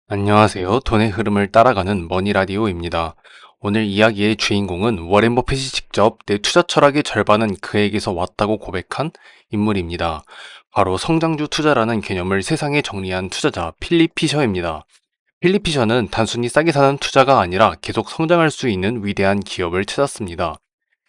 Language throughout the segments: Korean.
안녕하세요. 돈의 흐름을 따라가는 머니라디오입니다. 오늘 이야기의 주인공은 워렌 버핏이 직접 내 투자 철학의 절반은 그에게서 왔다고 고백한 인물입니다. 바로 성장주 투자라는 개념을 세상에 정리한 투자자 필립 피셔입니다. 필립 피셔는 단순히 싸게 사는 투자가 아니라 계속 성장할 수 있는 위대한 기업을 찾았습니다.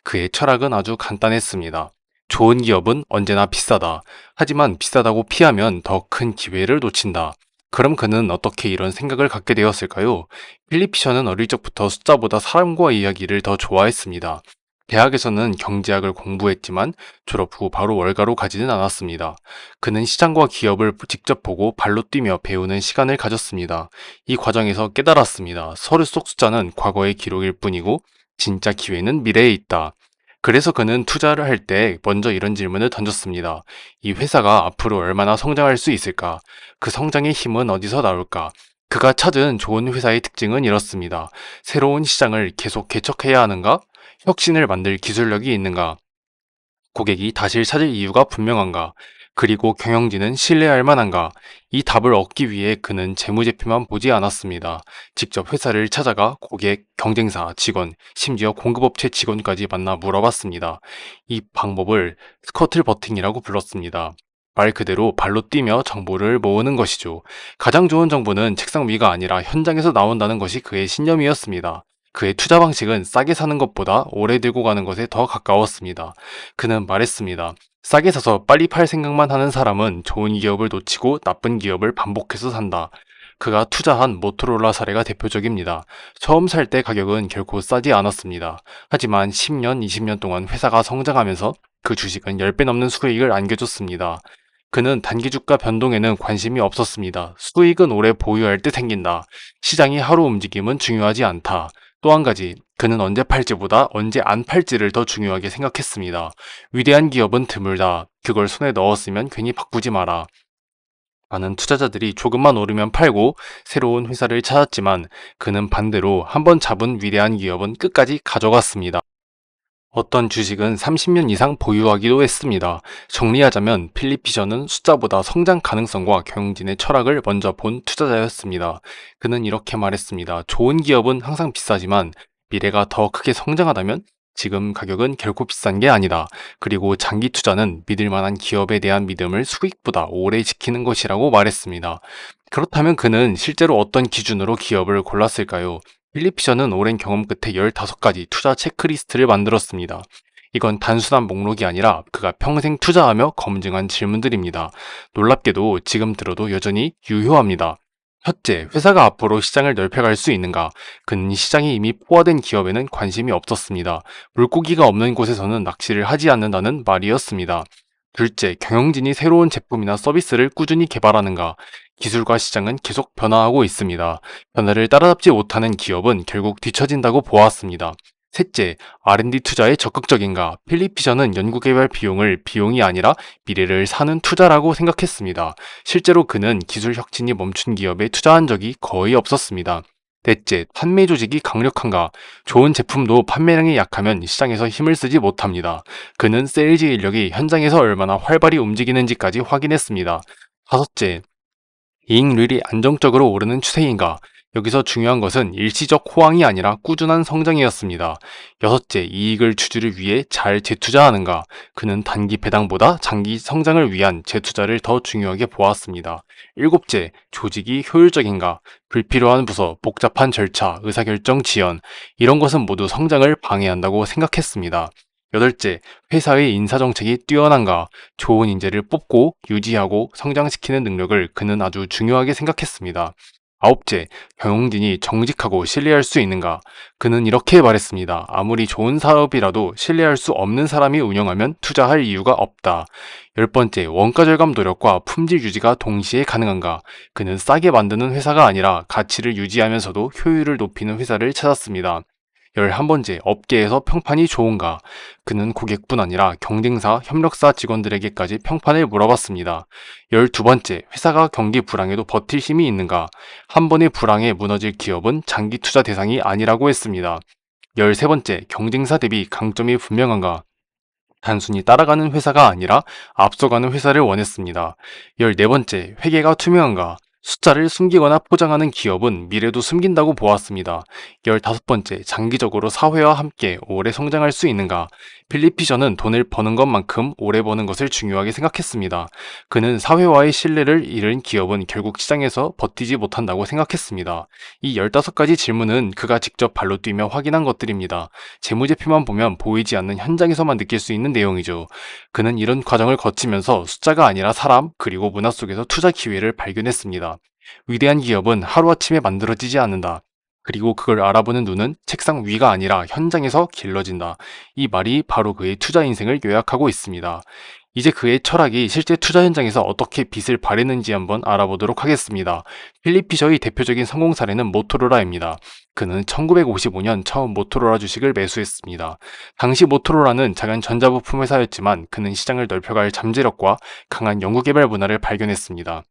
그의 철학은 아주 간단했습니다. 좋은 기업은 언제나 비싸다. 하지만 비싸다고 피하면 더 큰 기회를 놓친다. 그럼 그는 어떻게 이런 생각을 갖게 되었을까요? 필립 피셔는 어릴 적부터 숫자보다 사람과 이야기를 더 좋아했습니다. 대학에서는 경제학을 공부했지만 졸업 후 바로 월가로 가지는 않았습니다. 그는 시장과 기업을 직접 보고 발로 뛰며 배우는 시간을 가졌습니다. 이 과정에서 깨달았습니다. 서류 속 숫자는 과거의 기록일 뿐이고 진짜 기회는 미래에 있다. 그래서 그는 투자를 할 때 먼저 이런 질문을 던졌습니다. 이 회사가 앞으로 얼마나 성장할 수 있을까? 그 성장의 힘은 어디서 나올까? 그가 찾은 좋은 회사의 특징은 이렇습니다. 새로운 시장을 계속 개척해야 하는가? 혁신을 만들 기술력이 있는가? 고객이 다시 찾을 이유가 분명한가? 그리고 경영진은 신뢰할 만한가? 이 답을 얻기 위해 그는 재무제표만 보지 않았습니다. 직접 회사를 찾아가 고객, 경쟁사, 직원, 심지어 공급업체 직원까지 만나 물어봤습니다. 이 방법을 스커틀 버팅이라고 불렀습니다. 말 그대로 발로 뛰며 정보를 모으는 것이죠. 가장 좋은 정보는 책상 위가 아니라 현장에서 나온다는 것이 그의 신념이었습니다. 그의 투자 방식은 싸게 사는 것보다 오래 들고 가는 것에 더 가까웠습니다. 그는 말했습니다. 싸게 사서 빨리 팔 생각만 하는 사람은 좋은 기업을 놓치고 나쁜 기업을 반복해서 산다. 그가 투자한 모토로라 사례가 대표적입니다. 처음 살 때 가격은 결코 싸지 않았습니다. 하지만 10년, 20년 동안 회사가 성장하면서 그 주식은 10배 넘는 수익을 안겨줬습니다. 그는 단기 주가 변동에는 관심이 없었습니다. 수익은 오래 보유할 때 생긴다. 시장이 하루 움직임은 중요하지 않다. 또 한 가지, 그는 언제 팔지보다 언제 안 팔지를 더 중요하게 생각했습니다. 위대한 기업은 드물다. 그걸 손에 넣었으면 괜히 바꾸지 마라. 많은 투자자들이 조금만 오르면 팔고 새로운 회사를 찾았지만 그는 반대로 한번 잡은 위대한 기업은 끝까지 가져갔습니다. 어떤 주식은 30년 이상 보유하기도 했습니다. 정리하자면 필립 피셔는 숫자보다 성장 가능성과 경영진의 철학을 먼저 본 투자자였습니다. 그는 이렇게 말했습니다. 좋은 기업은 항상 비싸지만 미래가 더 크게 성장하다면 지금 가격은 결코 비싼 게 아니다. 그리고 장기 투자는 믿을 만한 기업에 대한 믿음을 수익보다 오래 지키는 것이라고 말했습니다. 그렇다면 그는 실제로 어떤 기준으로 기업을 골랐을까요? 필립 피셔는 오랜 경험 끝에 15가지 투자 체크리스트를 만들었습니다. 이건 단순한 목록이 아니라 그가 평생 투자하며 검증한 질문들입니다. 놀랍게도 지금 들어도 여전히 유효합니다. 첫째, 회사가 앞으로 시장을 넓혀갈 수 있는가? 그는 시장이 이미 포화된 기업에는 관심이 없었습니다. 물고기가 없는 곳에서는 낚시를 하지 않는다는 말이었습니다. 둘째, 경영진이 새로운 제품이나 서비스를 꾸준히 개발하는가? 기술과 시장은 계속 변화하고 있습니다. 변화를 따라잡지 못하는 기업은 결국 뒤처진다고 보았습니다. 셋째, R&D 투자에 적극적인가? 필립 피셔는 연구개발 비용을 비용이 아니라 미래를 사는 투자라고 생각했습니다. 실제로 그는 기술 혁신이 멈춘 기업에 투자한 적이 거의 없었습니다. 넷째, 판매 조직이 강력한가? 좋은 제품도 판매량이 약하면 시장에서 힘을 쓰지 못합니다. 그는 세일즈 인력이 현장에서 얼마나 활발히 움직이는지까지 확인했습니다. 다섯째, 이익률이 안정적으로 오르는 추세인가? 여기서 중요한 것은 일시적 호황이 아니라 꾸준한 성장이었습니다. 여섯째, 이익을 주주를 위해 잘 재투자하는가? 그는 단기 배당보다 장기 성장을 위한 재투자를 더 중요하게 보았습니다. 일곱째, 조직이 효율적인가? 불필요한 부서, 복잡한 절차, 의사결정 지연, 이런 것은 모두 성장을 방해한다고 생각했습니다. 여덟째, 회사의 인사정책이 뛰어난가? 좋은 인재를 뽑고 유지하고 성장시키는 능력을 그는 아주 중요하게 생각했습니다. 아홉째, 경영진이 정직하고 신뢰할 수 있는가? 그는 이렇게 말했습니다. 아무리 좋은 사업이라도 신뢰할 수 없는 사람이 운영하면 투자할 이유가 없다. 열 번째, 원가 절감 노력과 품질 유지가 동시에 가능한가? 그는 싸게 만드는 회사가 아니라 가치를 유지하면서도 효율을 높이는 회사를 찾았습니다. 11번째, 업계에서 평판이 좋은가? 그는 고객뿐 아니라 경쟁사, 협력사 직원들에게까지 평판을 물어봤습니다. 12번째, 회사가 경기 불황에도 버틸 힘이 있는가? 한 번의 불황에 무너질 기업은 장기 투자 대상이 아니라고 했습니다. 13번째, 경쟁사 대비 강점이 분명한가? 단순히 따라가는 회사가 아니라 앞서가는 회사를 원했습니다. 14번째, 회계가 투명한가? 숫자를 숨기거나 포장하는 기업은 미래도 숨긴다고 보았습니다. 15번째, 장기적으로 사회와 함께 오래 성장할 수 있는가? 필립 피셔는 돈을 버는 것만큼 오래 버는 것을 중요하게 생각했습니다. 그는 사회와의 신뢰를 잃은 기업은 결국 시장에서 버티지 못한다고 생각했습니다. 이 15가지 질문은 그가 직접 발로 뛰며 확인한 것들입니다. 재무제표만 보면 보이지 않는 현장에서만 느낄 수 있는 내용이죠. 그는 이런 과정을 거치면서 숫자가 아니라 사람, 그리고 문화 속에서 투자 기회를 발견했습니다. 위대한 기업은 하루아침에 만들어지지 않는다. 그리고 그걸 알아보는 눈은 책상 위가 아니라 현장에서 길러진다. 이 말이 바로 그의 투자 인생을 요약하고 있습니다. 이제 그의 철학이 실제 투자 현장에서 어떻게 빛을 발했는지 한번 알아보도록 하겠습니다. 필립 피셔의 대표적인 성공 사례는 모토로라입니다. 그는 1955년 처음 모토로라 주식을 매수했습니다. 당시 모토로라는 작은 전자부품 회사였지만 그는 시장을 넓혀갈 잠재력과 강한 연구개발 문화를 발견했습니다.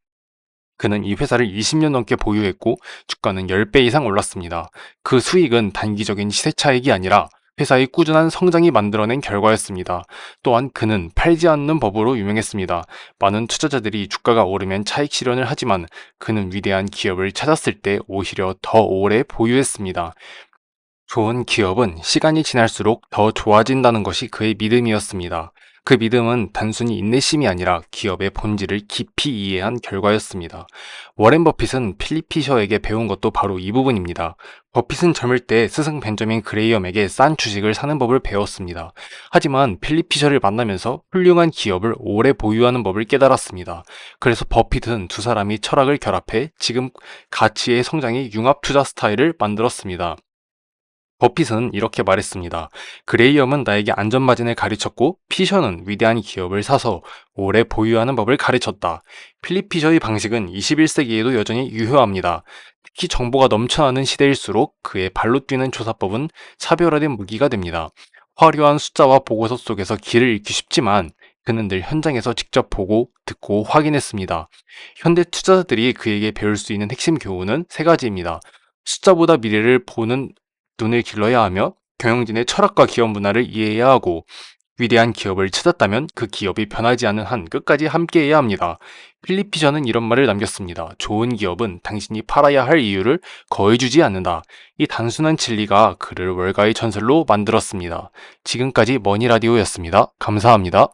그는 이 회사를 20년 넘게 보유했고 주가는 10배 이상 올랐습니다. 그 수익은 단기적인 시세 차익이 아니라 회사의 꾸준한 성장이 만들어낸 결과였습니다. 또한 그는 팔지 않는 법으로 유명했습니다. 많은 투자자들이 주가가 오르면 차익 실현을 하지만 그는 위대한 기업을 찾았을 때 오히려 더 오래 보유했습니다. 좋은 기업은 시간이 지날수록 더 좋아진다는 것이 그의 믿음이었습니다. 그 믿음은 단순히 인내심이 아니라 기업의 본질을 깊이 이해한 결과였습니다. 워렌 버핏은 필립 피셔에게 배운 것도 바로 이 부분입니다. 버핏은 젊을 때 스승 벤저민 그레이엄에게 싼 주식을 사는 법을 배웠습니다. 하지만 필립 피셔를 만나면서 훌륭한 기업을 오래 보유하는 법을 깨달았습니다. 그래서 버핏은 두 사람이 철학을 결합해 지금 가치의 성장의 융합 투자 스타일을 만들었습니다. 버핏은 이렇게 말했습니다. 그레이엄은 나에게 안전마진을 가르쳤고 피셔는 위대한 기업을 사서 오래 보유하는 법을 가르쳤다. 필립 피셔의 방식은 21세기에도 여전히 유효합니다. 특히 정보가 넘쳐나는 시대일수록 그의 발로 뛰는 조사법은 차별화된 무기가 됩니다. 화려한 숫자와 보고서 속에서 길을 잃기 쉽지만 그는 늘 현장에서 직접 보고 듣고 확인했습니다. 현대 투자자들이 그에게 배울 수 있는 핵심 교훈은 세 가지입니다. 숫자보다 미래를 보는 눈을 길러야 하며 경영진의 철학과 기업 문화를 이해해야 하고 위대한 기업을 찾았다면 그 기업이 변하지 않는 한 끝까지 함께해야 합니다. 필립 피셔는 이런 말을 남겼습니다. 좋은 기업은 당신이 팔아야 할 이유를 거해주지 않는다. 이 단순한 진리가 그를 월가의 전설로 만들었습니다. 지금까지 머니라디오였습니다. 감사합니다.